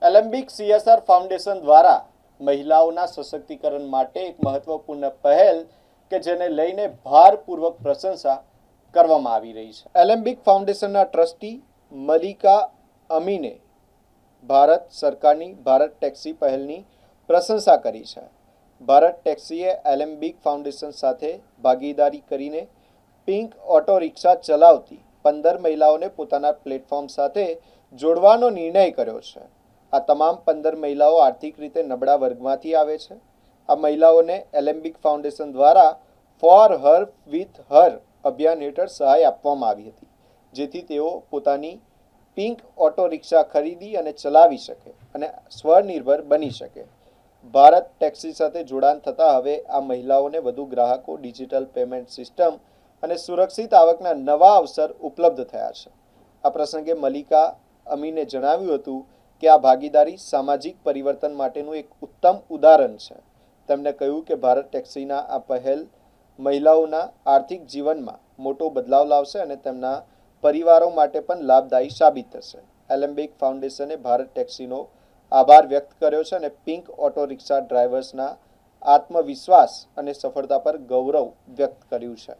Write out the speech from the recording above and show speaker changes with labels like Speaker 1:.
Speaker 1: Alembic CSR foundation દ્વારા મહિલાઓના સશક્તિકરણ માટે એક મહત્વપૂર્ણ પહેલ કે જેને લઈને ભારપૂર્વક પ્રશંસા કરવામાં આવી રહી છે। એલેમ્બિક ફાઉન્ડેશનના ટ્રસ્ટી મલિકા અમીને ભારત સરકારની ભારત ટેક્સી પહેલની પ્રશંસા કરી છે। ભારત ટેક્સીએ એલેમ્બિક ફાઉન્ડેશન સાથે ભાગીદારી કરીને પિંક ઓટો રિક્ષા ચલાવતી 15 મહિલાઓને પોતાના પ્લેટફોર્મ સાથે જોડવાનો નિર્ણય કર્યો છે। આ તમામ 15 મહિલાઓ આર્થિક રીતે નબળા વર્ગમાંથી આવે છે। આ મહિલાઓને એલેમ્બિક ફાઉન્ડેશન દ્વારા ફોર હર વિથ હર અભિયાન હેઠળ સહાય આપવામાં આવી હતી, જેથી તેઓ પોતાની પિંક ઓટો રિક્ષા ખરીદી અને ચલાવી શકે અને સ્વનિર્ભર બની શકે। ભારત ટેક્સી સાથે જોડાણ થતાં હવે આ મહિલાઓને વધુ ગ્રાહકો, ડિજિટલ પેમેન્ટ સિસ્ટમ અને સુરક્ષિત આવકના નવા અવસર ઉપલબ્ધ થયા છે। આ પ્રસંગે મલિકા અમીને જણાવ્યું હતું કે આ ભાગીદારી સામાજિક પરિવર્તન માટેનું એક ઉત્તમ ઉદાહરણ છે। તેમણે કહ્યું કે ભારત ટેક્સીના આ પહેલ મહિલાઓના આર્થિક જીવનમાં મોટો બદલાવ લાવશે અને તેમના પરિવારો માટે પણ લાભદાયી સાબિત થશે। એલેમ્બિક ફાઉન્ડેશને ભારત ટેક્સીનો આભાર વ્યક્ત કર્યો છે અને પિંક ઓટો રિક્ષા ડ્રાઈવર્સના આત્મવિશ્વાસ અને સફળતા પર ગૌરવ વ્યક્ત કર્યું છે।